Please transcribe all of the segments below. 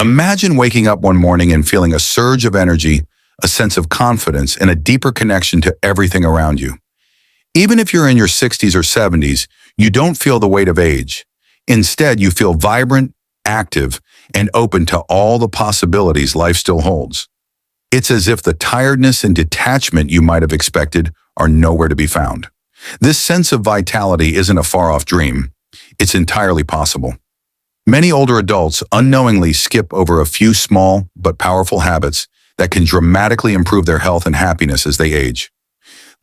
Imagine waking up one morning and feeling a surge of energy, a sense of confidence, and a deeper connection to everything around you. Even if you're in your 60s or 70s, you don't feel the weight of age. Instead, you feel vibrant, active, and open to all the possibilities life still holds. It's as if the tiredness and detachment you might have expected are nowhere to be found. This sense of vitality isn't a far-off dream. It's entirely possible. Many older adults unknowingly skip over a few small but powerful habits that can dramatically improve their health and happiness as they age.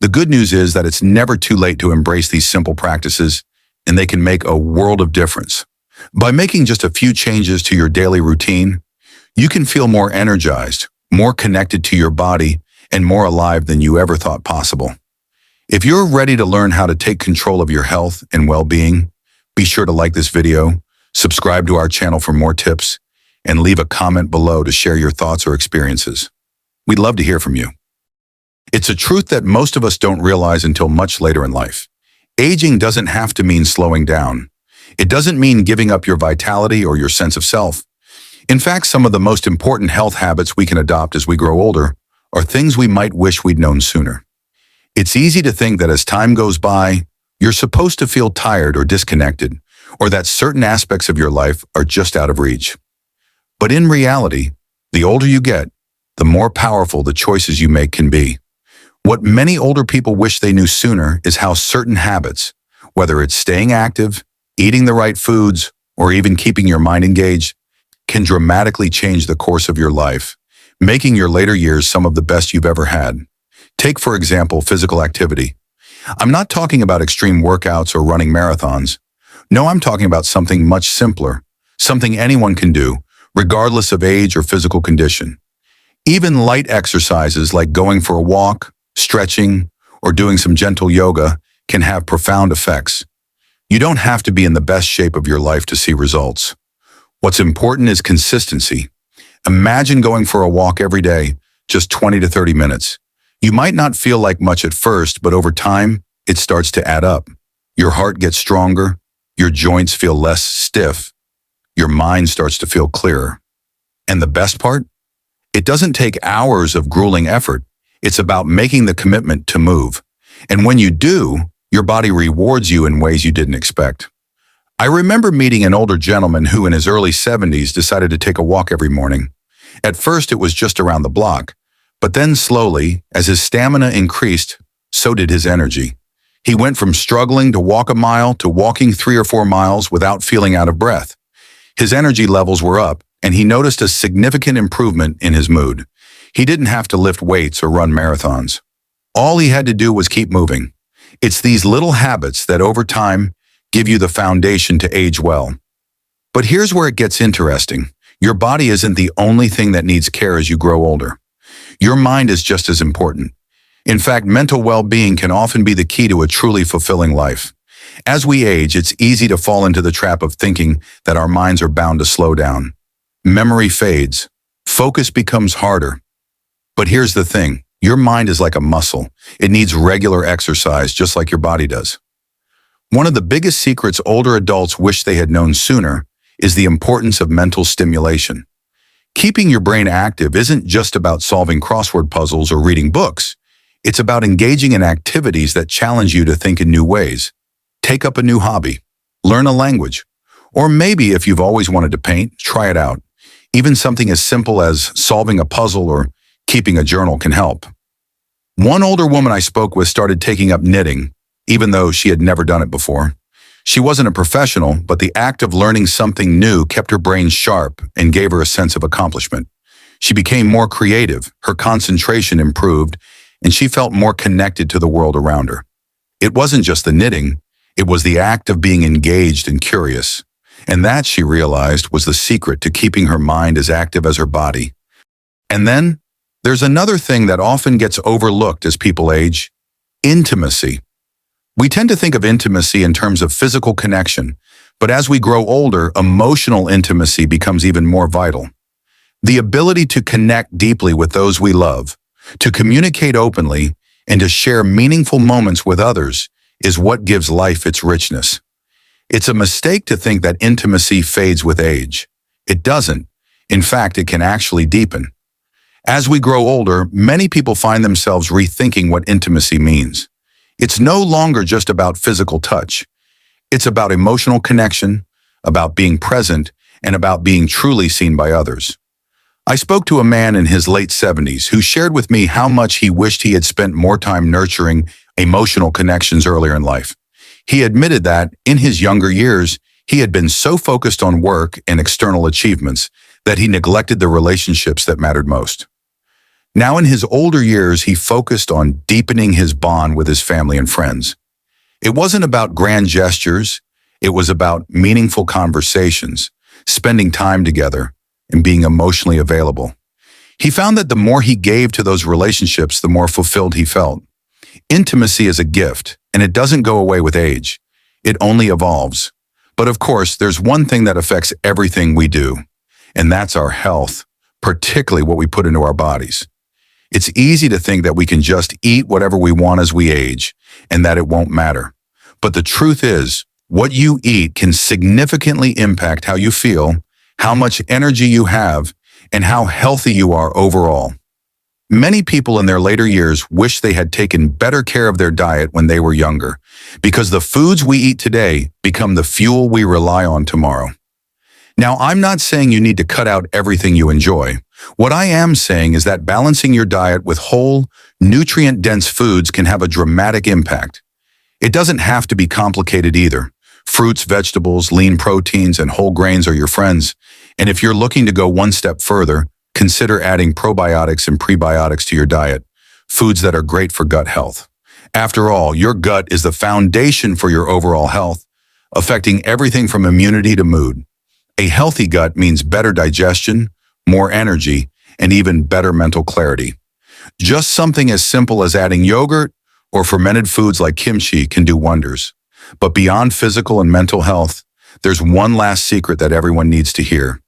The good news is that it's never too late to embrace these simple practices, and they can make a world of difference. By making just a few changes to your daily routine, you can feel more energized, more connected to your body, and more alive than you ever thought possible. If you're ready to learn how to take control of your health and well-being, be sure to like this video, subscribe to our channel for more tips, and leave a comment below to share your thoughts or experiences. We'd love to hear from you. It's a truth that most of us don't realize until much later in life. Aging doesn't have to mean slowing down. It doesn't mean giving up your vitality or your sense of self. In fact, some of the most important health habits we can adopt as we grow older are things we might wish we'd known sooner. It's easy to think that as time goes by, you're supposed to feel tired or disconnected, or that certain aspects of your life are just out of reach. But in reality, the older you get, the more powerful the choices you make can be. What many older people wish they knew sooner is how certain habits, whether it's staying active, eating the right foods, or even keeping your mind engaged, can dramatically change the course of your life, making your later years some of the best you've ever had. Take, for example, physical activity. I'm not talking about extreme workouts or running marathons. No, I'm talking about something much simpler, something anyone can do, regardless of age or physical condition. Even light exercises like going for a walk, stretching, or doing some gentle yoga can have profound effects. You don't have to be in the best shape of your life to see results. What's important is consistency. Imagine going for a walk every day, just 20 to 30 minutes. You might not feel like much at first, but over time, it starts to add up. Your heart gets stronger, your joints feel less stiff, your mind starts to feel clearer. And the best part? It doesn't take hours of grueling effort. It's about making the commitment to move. And when you do, your body rewards you in ways you didn't expect. I remember meeting an older gentleman who in his early 70s decided to take a walk every morning. At first, it was just around the block, but then slowly, as his stamina increased, so did his energy. He went from struggling to walk a mile to walking 3 or 4 miles without feeling out of breath. His energy levels were up, and he noticed a significant improvement in his mood. He didn't have to lift weights or run marathons. All he had to do was keep moving. It's these little habits that over time give you the foundation to age well. But here's where it gets interesting. Your body isn't the only thing that needs care as you grow older. Your mind is just as important. In fact, mental well-being can often be the key to a truly fulfilling life. As we age, it's easy to fall into the trap of thinking that our minds are bound to slow down. Memory fades. Focus becomes harder. But here's the thing. Your mind is like a muscle. It needs regular exercise, just like your body does. One of the biggest secrets older adults wish they had known sooner is the importance of mental stimulation. Keeping your brain active isn't just about solving crossword puzzles or reading books. It's about engaging in activities that challenge you to think in new ways. Take up a new hobby, learn a language, or maybe if you've always wanted to paint, try it out. Even something as simple as solving a puzzle or keeping a journal can help. One older woman I spoke with started taking up knitting, even though she had never done it before. She wasn't a professional, but the act of learning something new kept her brain sharp and gave her a sense of accomplishment. She became more creative, her concentration improved, and she felt more connected to the world around her. It wasn't just the knitting, it was the act of being engaged and curious. And that, she realized, was the secret to keeping her mind as active as her body. And then, there's another thing that often gets overlooked as people age: intimacy. We tend to think of intimacy in terms of physical connection, but as we grow older, emotional intimacy becomes even more vital. The ability to connect deeply with those we love, to communicate openly, and to share meaningful moments with others is what gives life its richness. It's a mistake to think that intimacy fades with age. It doesn't. In fact, it can actually deepen. As we grow older, many people find themselves rethinking what intimacy means. It's no longer just about physical touch. It's about emotional connection, about being present, and about being truly seen by others. I spoke to a man in his late 70s who shared with me how much he wished he had spent more time nurturing emotional connections earlier in life. He admitted that, in his younger years, he had been so focused on work and external achievements that he neglected the relationships that mattered most. Now in his older years, he focused on deepening his bond with his family and friends. It wasn't about grand gestures, it was about meaningful conversations, spending time together, and being emotionally available. He found that the more he gave to those relationships, the more fulfilled he felt. Intimacy is a gift, and it doesn't go away with age. It only evolves. But of course, there's one thing that affects everything we do, and that's our health, particularly what we put into our bodies. It's easy to think that we can just eat whatever we want as we age, and that it won't matter. But the truth is, what you eat can significantly impact how you feel, how much energy you have, and how healthy you are overall. Many people in their later years wish they had taken better care of their diet when they were younger, because the foods we eat today become the fuel we rely on tomorrow. Now, I'm not saying you need to cut out everything you enjoy. What I am saying is that balancing your diet with whole, nutrient-dense foods can have a dramatic impact. It doesn't have to be complicated either. Fruits, vegetables, lean proteins, and whole grains are your friends. And if you're looking to go one step further, consider adding probiotics and prebiotics to your diet, foods that are great for gut health. After all, your gut is the foundation for your overall health, affecting everything from immunity to mood. A healthy gut means better digestion, more energy, and even better mental clarity. Just something as simple as adding yogurt or fermented foods like kimchi can do wonders. But beyond physical and mental health, there's one last secret that everyone needs to hear: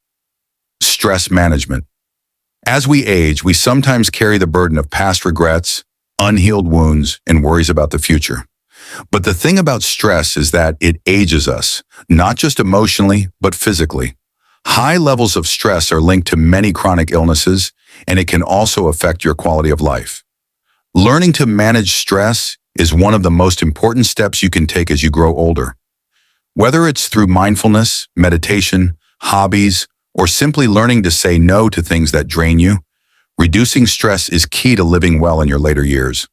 stress management. As we age, we sometimes carry the burden of past regrets, unhealed wounds, and worries about the future. But the thing about stress is that it ages us, not just emotionally, but physically. High levels of stress are linked to many chronic illnesses, and it can also affect your quality of life. Learning to manage stress is one of the most important steps you can take as you grow older. Whether it's through mindfulness, meditation, hobbies, or simply learning to say no to things that drain you, reducing stress is key to living well in your later years.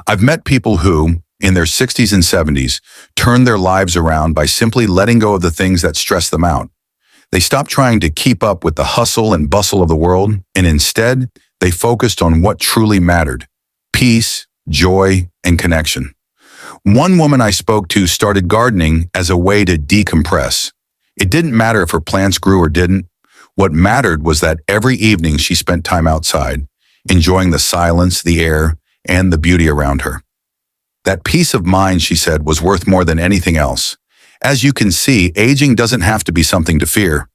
I've met people who, in their 60s and 70s, turned their lives around by simply letting go of the things that stress them out. They stopped trying to keep up with the hustle and bustle of the world, and instead, they focused on what truly mattered: peace, joy, and connection. One woman I spoke to started gardening as a way to decompress. It didn't matter if her plants grew or didn't. What mattered was that every evening she spent time outside, enjoying the silence, the air, and the beauty around her. That peace of mind, she said, was worth more than anything else. As you can see, aging doesn't have to be something to fear.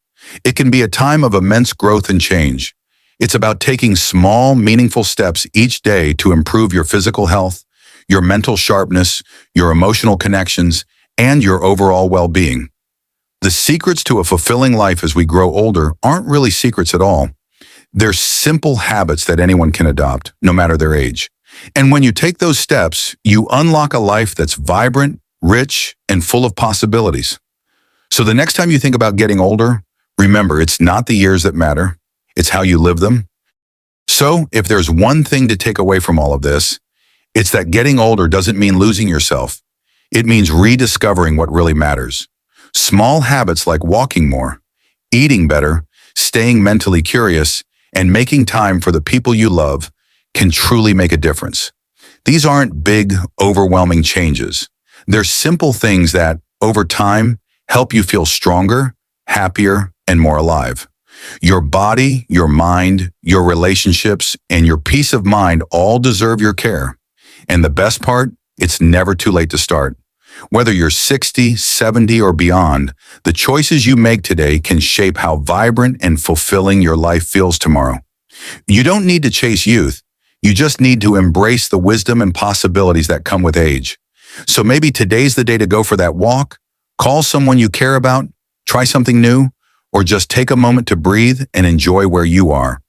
It can be a time of immense growth and change. It's about taking small, meaningful steps each day to improve your physical health, your mental sharpness, your emotional connections, and your overall well-being. The secrets to a fulfilling life as we grow older aren't really secrets at all. They're simple habits that anyone can adopt, no matter their age. And when you take those steps, you unlock a life that's vibrant, rich, and full of possibilities. So the next time you think about getting older, remember, it's not the years that matter, it's how you live them. So if there's one thing to take away from all of this, it's that getting older doesn't mean losing yourself. It means rediscovering what really matters. Small habits like walking more, eating better, staying mentally curious, and making time for the people you love can truly make a difference. These aren't big, overwhelming changes. They're simple things that, over time, help you feel stronger, happier, and more alive. Your body, your mind, your relationships, and your peace of mind all deserve your care. And the best part, it's never too late to start. Whether you're 60, 70, or beyond, the choices you make today can shape how vibrant and fulfilling your life feels tomorrow. You don't need to chase youth. You just need to embrace the wisdom and possibilities that come with age. So maybe today's the day to go for that walk, call someone you care about, try something new, or just take a moment to breathe and enjoy where you are.